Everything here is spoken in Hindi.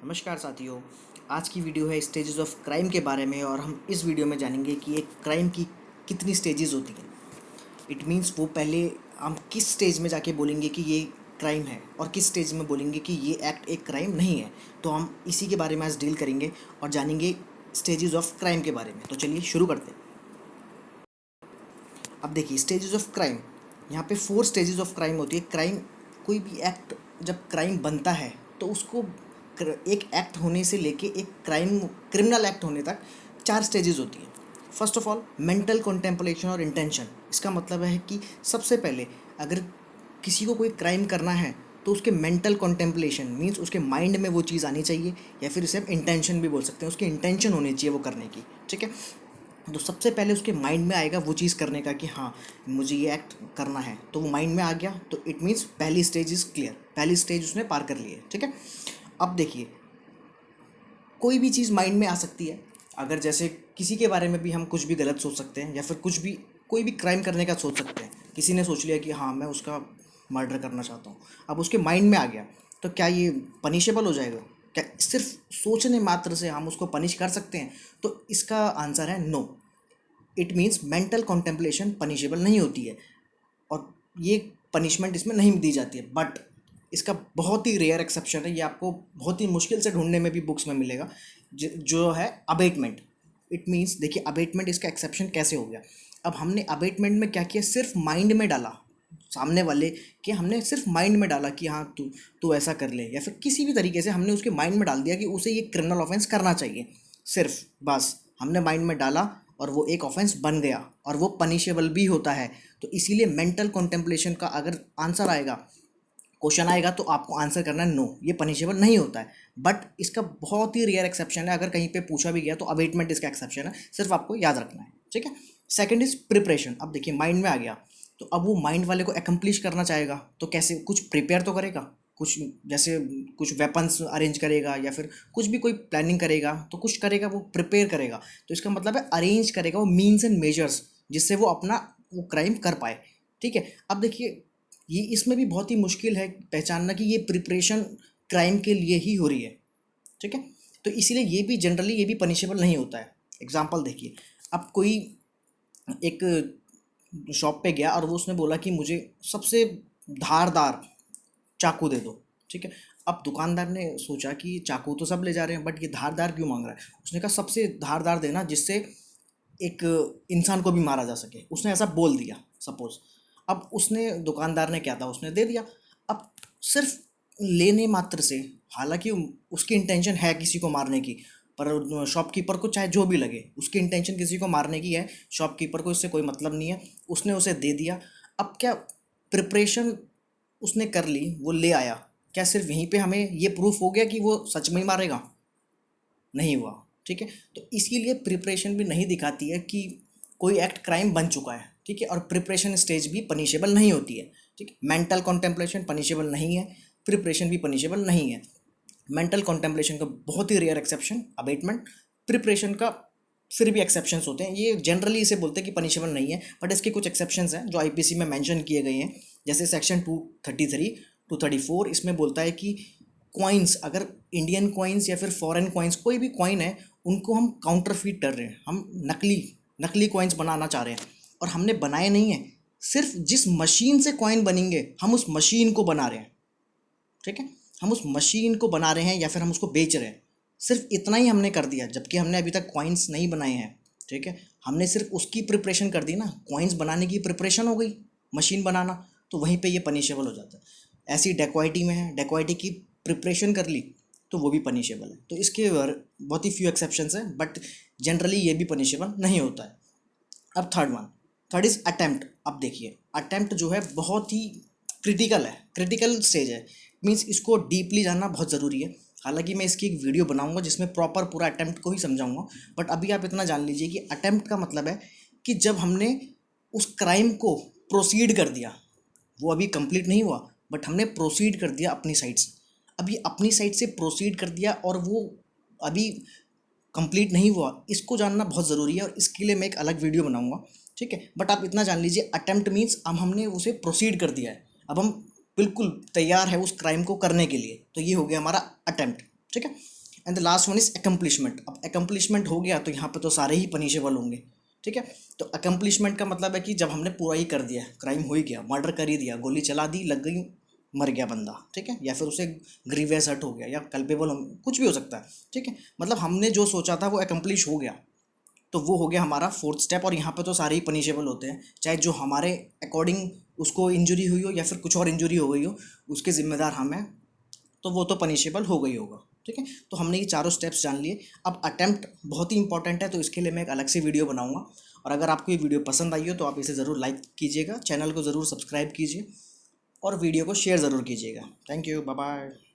नमस्कार साथियों। आज की वीडियो है स्टेजेस ऑफ क्राइम के बारे में और हम इस वीडियो में जानेंगे कि एक क्राइम की कितनी स्टेजेस होती हैं। इट मीन्स वो पहले हम किस स्टेज में जाके बोलेंगे कि ये क्राइम है और किस स्टेज में बोलेंगे कि ये एक्ट एक क्राइम नहीं है। तो हम इसी के बारे में आज डील करेंगे और जानेंगे स्टेजेस ऑफ क्राइम के बारे में। तो चलिए शुरू करते हैं। अब देखिए स्टेजेस ऑफ क्राइम, यहाँ पे 4 स्टेजेस ऑफ क्राइम होती है। क्राइम, कोई भी एक्ट जब क्राइम बनता है तो उसको एक एक्ट होने से लेके एक क्रिमिनल एक्ट होने तक 4 स्टेजेस होती हैं। First of all mental contemplation और इंटेंशन। इसका मतलब है कि सबसे पहले अगर किसी को कोई क्राइम करना है तो उसके मेंटल कॉन्टेम्पलेशन मीन्स उसके माइंड में वो चीज़ आनी चाहिए, या फिर इसे हम इंटेंशन भी बोल सकते हैं, उसकी इंटेंशन होनी चाहिए वो करने की। ठीक है, तो सबसे पहले उसके माइंड में आएगा वो चीज़ करने का कि हाँ मुझे ये एक्ट करना है, तो वो माइंड में आ गया तो इट मीन्स पहली स्टेज इज़ क्लियर, पहली स्टेज उसने पार कर ली है। ठीक है, अब देखिए कोई भी चीज़ माइंड में आ सकती है। अगर जैसे किसी के बारे में भी हम कुछ भी गलत सोच सकते हैं, या फिर कुछ भी कोई भी क्राइम करने का सोच सकते हैं। किसी ने सोच लिया कि हाँ मैं उसका मर्डर करना चाहता हूँ, अब उसके माइंड में आ गया, तो क्या ये पनिशेबल हो जाएगा? क्या सिर्फ सोचने मात्र से हम उसको पनिश कर सकते हैं? तो इसका आंसर है no. It means mental contemplation punishable नहीं होती है और ये पनिशमेंट इसमें नहीं दी जाती है। बट इसका बहुत ही रेयर एक्सेप्शन है, ये आपको बहुत ही मुश्किल से ढूंढने में भी बुक्स में मिलेगा, जो है अबेटमेंट। इट मीन्स देखिए अबेटमेंट, इसका एक्सेप्शन कैसे हो गया। अब हमने अबेटमेंट में क्या किया, सिर्फ माइंड में डाला सामने वाले कि हमने सिर्फ माइंड में डाला कि हाँ तू तू ऐसा कर ले, या फिर किसी भी तरीके से हमने उसके माइंड में डाल दिया कि उसे ये क्रिमिनल ऑफेंस करना चाहिए। सिर्फ बस हमने माइंड में डाला और वो एक ऑफेंस बन गया और वो पनिशेबल भी होता है। तो इसीलिए मेंटल कॉन्टेम्पलेशन का अगर आंसर आएगा, क्वेश्चन आएगा, तो आपको आंसर करना है नो, ये पनिशेबल नहीं होता है। बट इसका बहुत ही रेयर एक्सेप्शन है, अगर कहीं पे पूछा भी गया तो अवेटमेंट इसका एक्सेप्शन है, सिर्फ आपको याद रखना है। ठीक है, सेकंड इज प्रिपरेशन। अब देखिए माइंड में आ गया तो अब वो माइंड वाले को एकम्प्लिश करना चाहेगा, तो कैसे, कुछ प्रिपेयर तो करेगा, कुछ जैसे कुछ वेपन्स अरेंज करेगा, या फिर कुछ भी कोई प्लानिंग करेगा, तो कुछ करेगा, वो प्रिपेयर करेगा। तो इसका मतलब है अरेंज करेगा वो मीन्स एंड मेजर्स जिससे वो अपना वो क्राइम कर पाए। ठीक है, अब देखिए ये इसमें भी बहुत ही मुश्किल है पहचानना कि ये प्रिपरेशन क्राइम के लिए ही हो रही है। ठीक है, तो इसीलिए ये भी जनरली ये भी पनिशेबल नहीं होता है। एग्जाम्पल देखिए, अब कोई एक शॉप पे गया और वो उसने बोला कि मुझे सबसे धारदार चाकू दे दो। ठीक है, अब दुकानदार ने सोचा कि चाकू तो सब ले जा रहे हैं, बट ये धारदार क्यों मांग रहा है? उसने कहा सबसे धारदार देना जिससे एक इंसान को भी मारा जा सके। उसने ऐसा बोल दिया सपोज। अब उसने, दुकानदार ने क्या था, उसने दे दिया। अब सिर्फ लेने मात्र से, हालांकि उसकी इंटेंशन है किसी को मारने की, पर शॉपकीपर को चाहे जो भी लगे उसकी इंटेंशन किसी को मारने की है, शॉपकीपर को इससे कोई मतलब नहीं है, उसने उसे दे दिया। अब क्या प्रिपरेशन उसने कर ली, वो ले आया, क्या सिर्फ यहीं पे हमें ये प्रूफ हो गया कि वो सच में ही मारेगा? नहीं हुआ। ठीक है, तो इसीलिए प्रिपरेशन भी नहीं दिखाती है कि कोई एक्ट क्राइम बन चुका है। ठीक है, और प्रिपरेशन स्टेज भी पनिशेबल नहीं होती है। ठीक है, मेंटल कॉन्टेम्पलेशन पनिशेबल नहीं है, प्रिपरेशन भी पनिशेबल नहीं है। मेंटल कॉन्टेम्पलेशन का बहुत ही रेयर एक्सेप्शन अबेटमेंट, प्रिपरेशन का फिर भी एक्सेप्शंस होते हैं। ये जनरली इसे बोलते हैं कि पनिशेबल नहीं है, बट इसके कुछ एक्सेप्शंस हैं जो आईपीसी में मेंशन किए गए हैं। जैसे सेक्शन 233 234, इसमें बोलता है कि कॉइन्स, अगर इंडियन कॉइन्स या फिर फॉरेन कॉइन्स कोई भी कॉइन है, उनको हम काउंटरफीट कर रहे हैं, हम नकली नकली कॉइन्स बनाना चाह रहे हैं, और हमने बनाए नहीं है, सिर्फ जिस मशीन से कॉइन बनेंगे हम उस मशीन को बना रहे हैं। ठीक है, हम उस मशीन को बना रहे हैं या फिर हम उसको बेच रहे हैं, सिर्फ इतना ही हमने कर दिया, जबकि हमने अभी तक कॉइन्स नहीं बनाए हैं। ठीक है, हमने सिर्फ उसकी प्रिपरेशन कर दी ना, कॉइन्स बनाने की प्रिपरेशन हो गई, मशीन बनाना, तो वहीं पे ये पनिशेबल हो जाता है। ऐसी डेकोइटी में है, डेकोइटी की प्रिपरेशन कर ली तो वो भी पनिशेबल है। तो इसके बहुत ही फ्यू एक्सेप्शंस हैं, बट जनरली ये भी पनिशेबल नहीं होता है। अब थर्ड इज अटेम्प्ट। अब देखिए अटेम्प्ट जो है बहुत ही क्रिटिकल है, क्रिटिकल स्टेज है। मीन्स इसको डीपली जानना बहुत ज़रूरी है। हालांकि मैं इसकी एक वीडियो बनाऊंगा जिसमें प्रॉपर पूरा अटेम्प्ट को ही समझाऊंगा, बट अभी आप इतना जान लीजिए कि अटेम्प्ट का मतलब है कि जब हमने उस क्राइम को प्रोसीड कर दिया, वो अभी कंप्लीट नहीं हुआ, बट हमने प्रोसीड कर दिया अपनी साइड से। अभी अपनी साइड से प्रोसीड कर दिया और वो अभी कंप्लीट नहीं हुआ, इसको जानना बहुत ज़रूरी है, और इसके लिए मैं एक अलग वीडियो बनाऊंगा। ठीक है, बट आप इतना जान लीजिए अटेम्प्ट मीन्स अब हमने उसे प्रोसीड कर दिया है, अब हम बिल्कुल तैयार है उस क्राइम को करने के लिए, तो ये हो गया हमारा अटेम्प्ट। ठीक है। And the last one is accomplishment. अब अकम्पलिशमेंट हो गया तो यहाँ पे तो सारे ही पनिशेबल होंगे, ठीक है। तो अकम्पलिशमेंट का मतलब है कि जब हमने पूरा ही कर दिया, क्राइम हो ही गया, मर्डर कर ही दिया, गोली चला दी, लग गई, मर गया बंदा, ठीक है, या फिर उसे ग्रीवियस हर्ट हो गया या कल्पेबल, कुछ भी हो सकता है, ठीक है। मतलब हमने जो सोचा था वो अकम्पलिश हो गया, तो वो हो गया हमारा फोर्थ स्टेप। और यहाँ पे तो सारे ही पनिशेबल होते हैं, चाहे जो हमारे अकॉर्डिंग उसको इंजरी हुई हो या फिर कुछ और इंजरी हो गई हो, उसके ज़िम्मेदार हम हैं, तो वो तो पनिशेबल हो गई होगा, ठीक है। तो हमने ये चारों स्टेप्स जान लिए। अब अटेम्प्ट बहुत ही इंपॉर्टेंट है, तो इसके लिए मैं एक अलग से वीडियो बनाऊंगा। और अगर आपको ये वीडियो पसंद आई हो तो आप इसे ज़रूर लाइक कीजिएगा, चैनल को ज़रूर सब्सक्राइब कीजिए और वीडियो को शेयर ज़रूर कीजिएगा। Thank you, bye bye.